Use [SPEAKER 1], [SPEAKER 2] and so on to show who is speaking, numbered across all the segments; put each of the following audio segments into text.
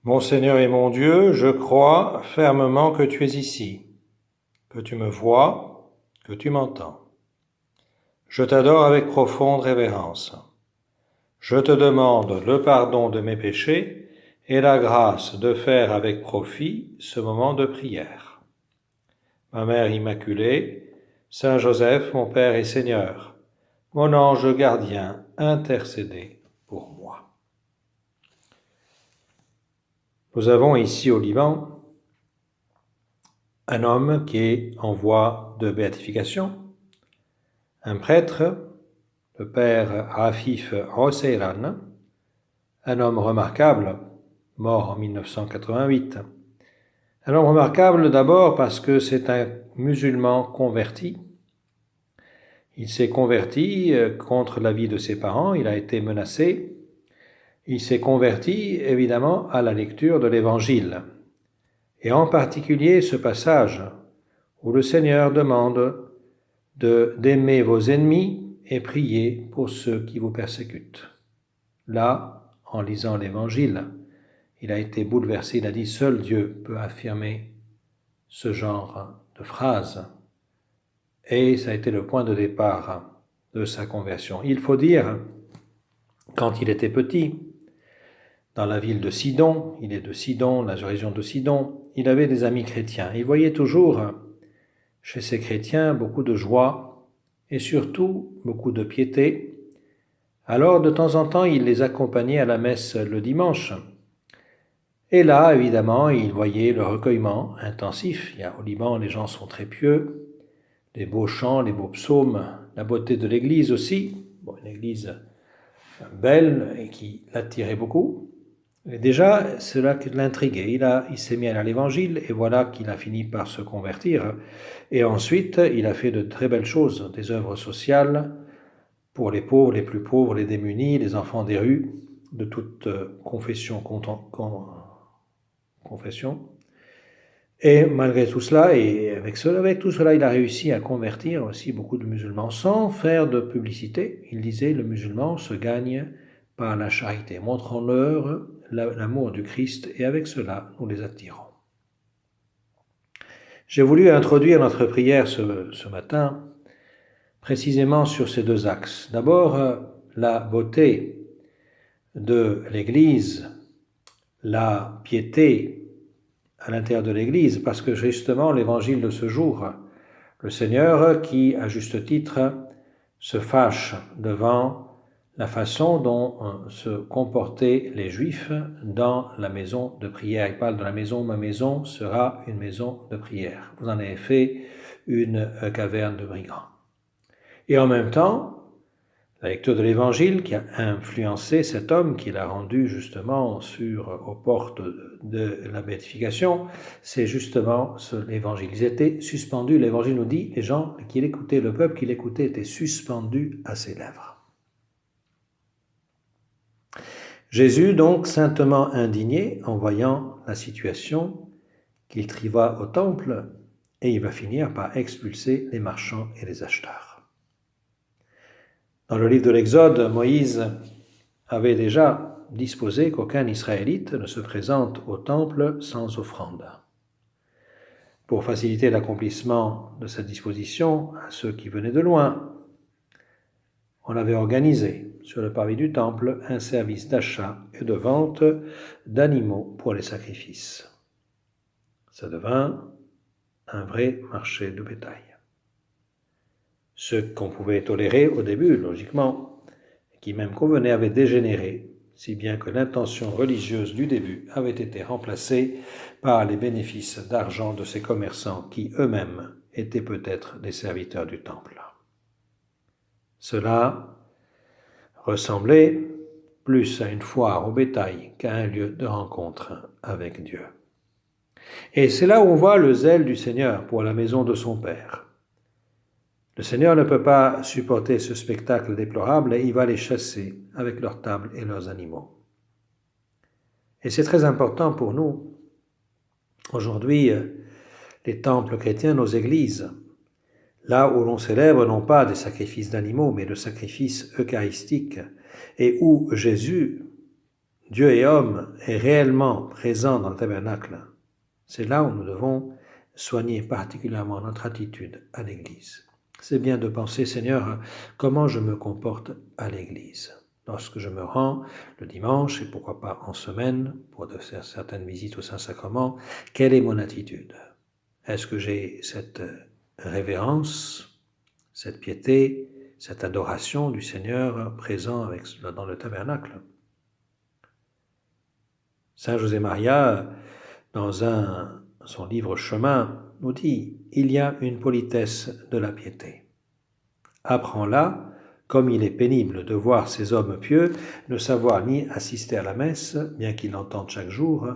[SPEAKER 1] Mon Seigneur et mon Dieu, je crois fermement que tu es ici, que tu me vois, que tu m'entends. Je t'adore avec profonde révérence. Je te demande le pardon de mes péchés et la grâce de faire avec profit ce moment de prière. Ma Mère Immaculée, Saint Joseph, mon Père et Seigneur, mon ange gardien, intercédez pour moi. Nous avons ici au Liban un homme qui est en voie de béatification, un prêtre, le père Afif Hoseiran, un homme remarquable, mort en 1988. Un homme remarquable d'abord parce que c'est un musulman converti. Il s'est converti contre l'avis de ses parents, il a été menacé. Il s'est converti évidemment à la lecture de l'Évangile. Et en particulier ce passage où le Seigneur demande d'aimer vos ennemis et prier pour ceux qui vous persécutent. Là, en lisant l'Évangile, il a été bouleversé, il a dit « Seul Dieu peut affirmer ce genre de phrase ». Et ça a été le point de départ de sa conversion. Il faut dire, quand il était petit, dans la ville de Sidon, il est de Sidon, la région de Sidon, il avait des amis chrétiens. Il voyait toujours chez ces chrétiens beaucoup de joie et surtout beaucoup de piété. Alors de temps en temps, il les accompagnait à la messe le dimanche. Et là, évidemment, il voyait le recueillement intensif. Au Liban, les gens sont très pieux, les beaux chants, les beaux psaumes, la beauté de l'église aussi. Bon, une église belle et qui l'attirait beaucoup. Et déjà, cela l'intriguait. Il s'est mis à l'évangile et voilà qu'il a fini par se convertir. Et ensuite, il a fait de très belles choses, des œuvres sociales pour les pauvres, les plus pauvres, les démunis, les enfants des rues, de toute confession. Et malgré tout cela, et avec tout cela, il a réussi à convertir aussi beaucoup de musulmans sans faire de publicité. Il disait, le musulman se gagne par la charité. Montrons-leur l'amour du Christ et avec cela, nous les attirons. J'ai voulu introduire notre prière ce matin précisément sur ces deux axes. D'abord, la beauté de l'Église, la piété à l'intérieur de l'Église, parce que justement l'Évangile de ce jour, le Seigneur qui, à juste titre, se fâche devant la façon dont se comportaient les Juifs dans la maison de prière. Il parle de la maison, ma maison sera une maison de prière. Vous en avez fait une caverne de brigands. Et en même temps, la lecture de l'Évangile qui a influencé cet homme, qui l'a rendu justement aux portes de la béatification, c'est justement l'Évangile. Ils étaient suspendus, l'Évangile nous dit, les gens qui l'écoutaient, le peuple qui l'écoutait était suspendu à ses lèvres. Jésus, donc, saintement indigné, en voyant la situation, qu'il triva au temple, et il va finir par expulser les marchands et les acheteurs. Dans le livre de l'Exode, Moïse avait déjà disposé qu'aucun Israélite ne se présente au temple sans offrande. Pour faciliter l'accomplissement de cette disposition à ceux qui venaient de loin, on avait organisé sur le parvis du temple un service d'achat et de vente d'animaux pour les sacrifices. Ça devint un vrai marché de bétail. Ce qu'on pouvait tolérer au début, logiquement, qui même convenait, avait dégénéré, si bien que l'intention religieuse du début avait été remplacée par les bénéfices d'argent de ces commerçants qui eux-mêmes étaient peut-être des serviteurs du temple. Cela ressemblait plus à une foire au bétail qu'à un lieu de rencontre avec Dieu. Et c'est là où on voit le zèle du Seigneur pour la maison de son Père. Le Seigneur ne peut pas supporter ce spectacle déplorable et il va les chasser avec leurs tables et leurs animaux. Et c'est très important pour nous. Aujourd'hui, les temples chrétiens, nos églises, là où l'on célèbre non pas des sacrifices d'animaux, mais le sacrifice eucharistique, et où Jésus Dieu et homme est réellement présent dans le tabernacle, c'est là où nous devons soigner particulièrement notre attitude à l'Église. C'est bien de penser, Seigneur, comment je me comporte à l'Église. Lorsque je me rends le dimanche, et pourquoi pas en semaine, pour faire certaines visites au Saint-Sacrement, quelle est mon attitude? Est-ce que j'ai cette révérence, cette piété, cette adoration du Seigneur présent dans le tabernacle? Saint José Maria, dans son livre Chemin, nous dit « Il y a une politesse de la piété. Apprends-la, comme il est pénible de voir ces hommes pieux ne savoir ni assister à la messe, bien qu'ils l'entendent chaque jour,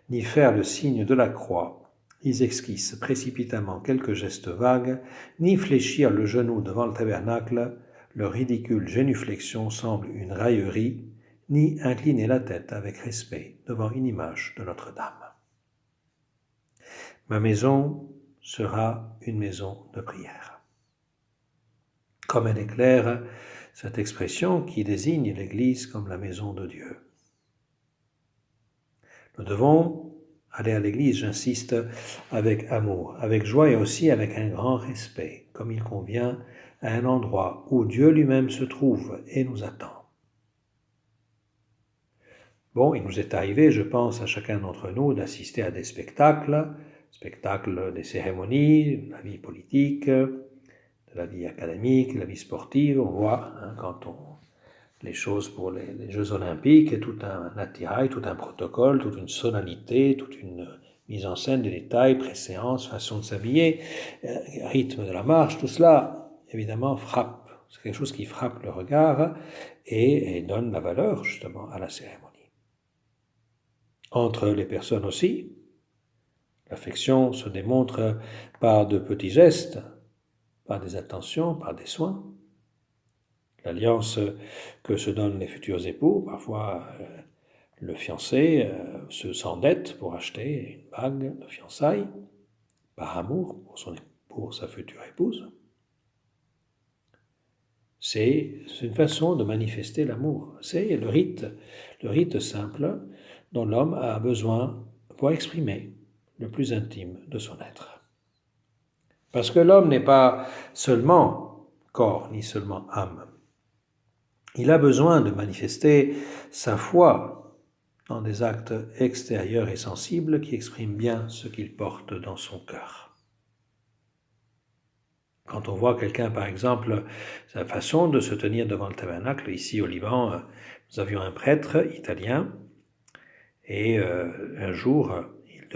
[SPEAKER 1] ni faire le signe de la croix. Ils esquissent précipitamment quelques gestes vagues, ni fléchir le genou devant le tabernacle, leur ridicule génuflexion semble une raillerie, ni incliner la tête avec respect devant une image de Notre-Dame. Ma maison sera une maison de prière. » Comme elle est claire, cette expression qui désigne l'Église comme la maison de Dieu. Nous devons aller à l'Église, j'insiste, avec amour, avec joie et aussi avec un grand respect, comme il convient à un endroit où Dieu lui-même se trouve et nous attend. Bon, il nous est arrivé, je pense, à chacun d'entre nous d'assister à des spectacles des cérémonies, de la vie politique, de la vie académique, de la vie sportive. On voit les choses pour les Jeux Olympiques, tout un attirail, tout un protocole, toute une sonalité, toute une mise en scène des détails, préséance, façon de s'habiller, rythme de la marche, tout cela, évidemment, frappe. C'est quelque chose qui frappe le regard et donne la valeur, justement, à la cérémonie. Entre les personnes aussi, l'affection se démontre par de petits gestes, par des attentions, par des soins. L'alliance que se donnent les futurs époux, parfois le fiancé s'endette pour acheter une bague de fiançailles, par amour pour sa future épouse. C'est une façon de manifester l'amour. C'est le rite simple dont l'homme a besoin pour exprimer le plus intime de son être. Parce que l'homme n'est pas seulement corps, ni seulement âme. Il a besoin de manifester sa foi dans des actes extérieurs et sensibles qui expriment bien ce qu'il porte dans son cœur. Quand on voit quelqu'un, par exemple, sa façon de se tenir devant le tabernacle, ici au Liban, nous avions un prêtre italien, et un jour, il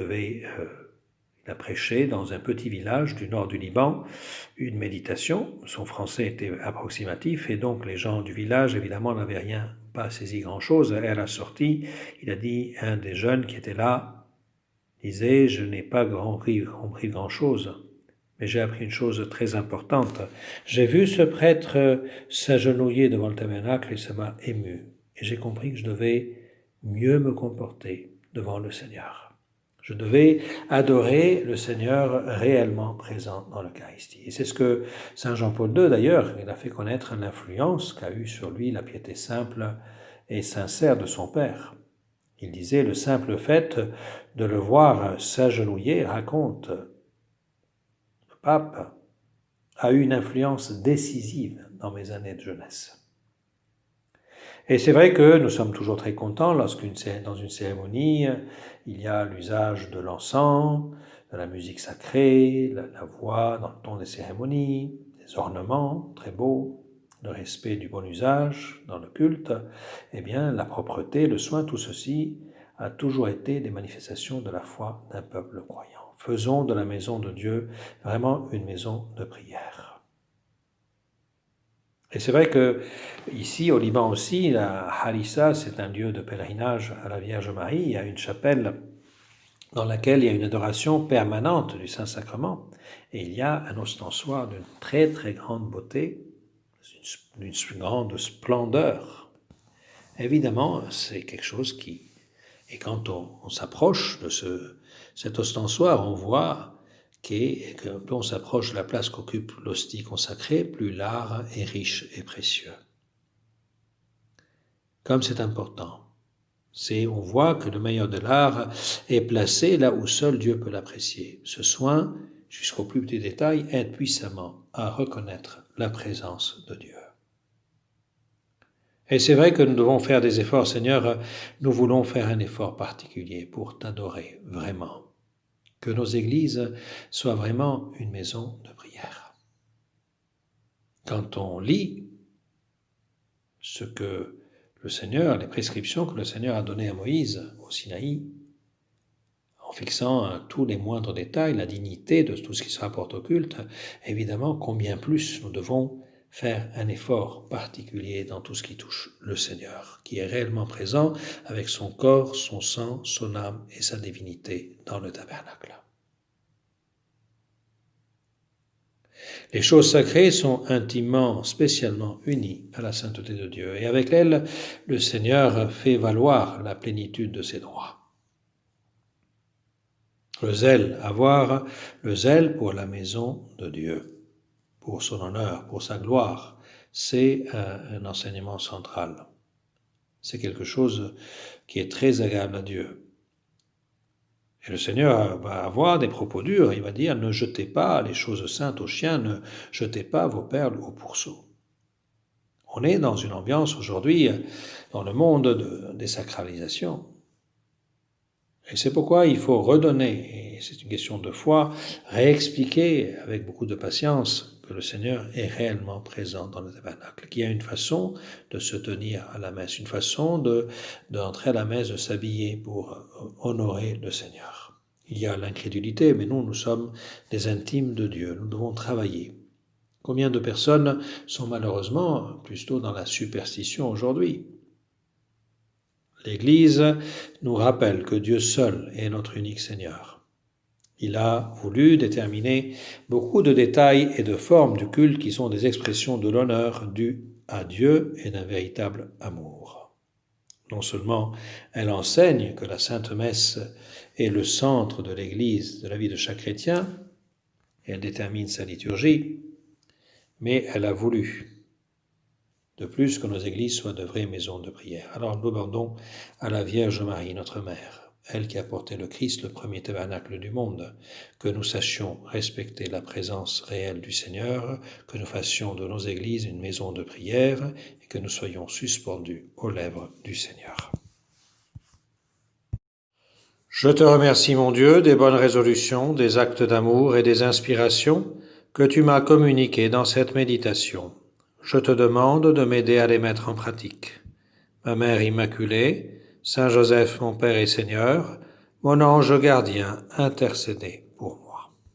[SPEAKER 1] a prêché dans un petit village du nord du Liban une méditation. Son français était approximatif et donc les gens du village, évidemment, n'avaient pas saisi grand-chose. Et à la sortie, il a dit, un des jeunes qui était là, disait « Je n'ai pas compris grand-chose, mais j'ai appris une chose très importante. J'ai vu ce prêtre s'agenouiller devant le tabernacle et ça m'a ému. Et j'ai compris que je devais mieux me comporter devant le Seigneur. Je devais adorer le Seigneur réellement présent dans l'Eucharistie. » Et c'est ce que Saint Jean-Paul II, d'ailleurs, il a fait connaître l'influence qu'a eue sur lui la piété simple et sincère de son Père. Il disait « Le simple fait de le voir s'agenouiller raconte, le pape, a eu une influence décisive dans mes années de jeunesse. » Et c'est vrai que nous sommes toujours très contents lorsque dans une cérémonie, il y a l'usage de l'encens, de la musique sacrée, la voix dans le ton des cérémonies, des ornements très beaux, le respect du bon usage dans le culte. Eh bien, la propreté, le soin, tout ceci a toujours été des manifestations de la foi d'un peuple croyant. Faisons de la maison de Dieu vraiment une maison de prière. Et c'est vrai que ici au Liban aussi, la Harissa, c'est un lieu de pèlerinage à la Vierge Marie. Il y a une chapelle dans laquelle il y a une adoration permanente du Saint-Sacrement. Et il y a un ostensoir d'une très très grande beauté, d'une grande splendeur. Évidemment, c'est quelque chose qui... Et quand on s'approche de cet ostensoir, on voit que plus on s'approche de la place qu'occupe l'hostie consacrée, plus l'art est riche et précieux. Comme c'est important, On voit que le meilleur de l'art est placé là où seul Dieu peut l'apprécier. Ce soin, jusqu'au plus petit détail, aide puissamment à reconnaître la présence de Dieu. Et c'est vrai que nous devons faire des efforts, Seigneur, nous voulons faire un effort particulier pour t'adorer vraiment. Que nos églises soient vraiment une maison de prière. Quand on lit ce que le Seigneur, les prescriptions que le Seigneur a données à Moïse au Sinaï, en fixant tous les moindres détails, la dignité de tout ce qui se rapporte au culte, évidemment, combien plus nous devons faire un effort particulier dans tout ce qui touche le Seigneur, qui est réellement présent avec son corps, son sang, son âme et sa divinité dans le tabernacle. Les choses sacrées sont intimement, spécialement unies à la sainteté de Dieu, et avec elles, le Seigneur fait valoir la plénitude de ses droits. Le zèle, avoir le zèle pour la maison de Dieu, pour son honneur, pour sa gloire, c'est un enseignement central. C'est quelque chose qui est très agréable à Dieu. Et le Seigneur va avoir des propos durs, il va dire « Ne jetez pas les choses saintes aux chiens, ne jetez pas vos perles aux pourceaux ». On est dans une ambiance aujourd'hui, dans le monde de désacralisation. Et c'est pourquoi il faut redonner, et c'est une question de foi, réexpliquer avec beaucoup de patience que le Seigneur est réellement présent dans le tabernacle, qu'il y a une façon de se tenir à la messe, une façon d'entrer à la messe, de s'habiller pour honorer le Seigneur. Il y a l'incrédulité, mais nous sommes des intimes de Dieu, nous devons travailler. Combien de personnes sont malheureusement plutôt dans la superstition aujourd'hui ? L'Église nous rappelle que Dieu seul est notre unique Seigneur. Il a voulu déterminer beaucoup de détails et de formes du culte qui sont des expressions de l'honneur dû à Dieu et d'un véritable amour. Non seulement elle enseigne que la Sainte Messe est le centre de l'Église, de la vie de chaque chrétien, et elle détermine sa liturgie, mais elle a voulu de plus que nos églises soient de vraies maisons de prière. Alors nous demandons à la Vierge Marie, notre Mère, elle qui a porté le Christ, le premier tabernacle du monde, que nous sachions respecter la présence réelle du Seigneur, que nous fassions de nos églises une maison de prière et que nous soyons suspendus aux lèvres du Seigneur. Je te remercie, mon Dieu, des bonnes résolutions, des actes d'amour et des inspirations que tu m'as communiquées dans cette méditation. Je te demande de m'aider à les mettre en pratique. Ma Mère Immaculée, Saint Joseph, mon Père et Seigneur, mon ange gardien, intercédez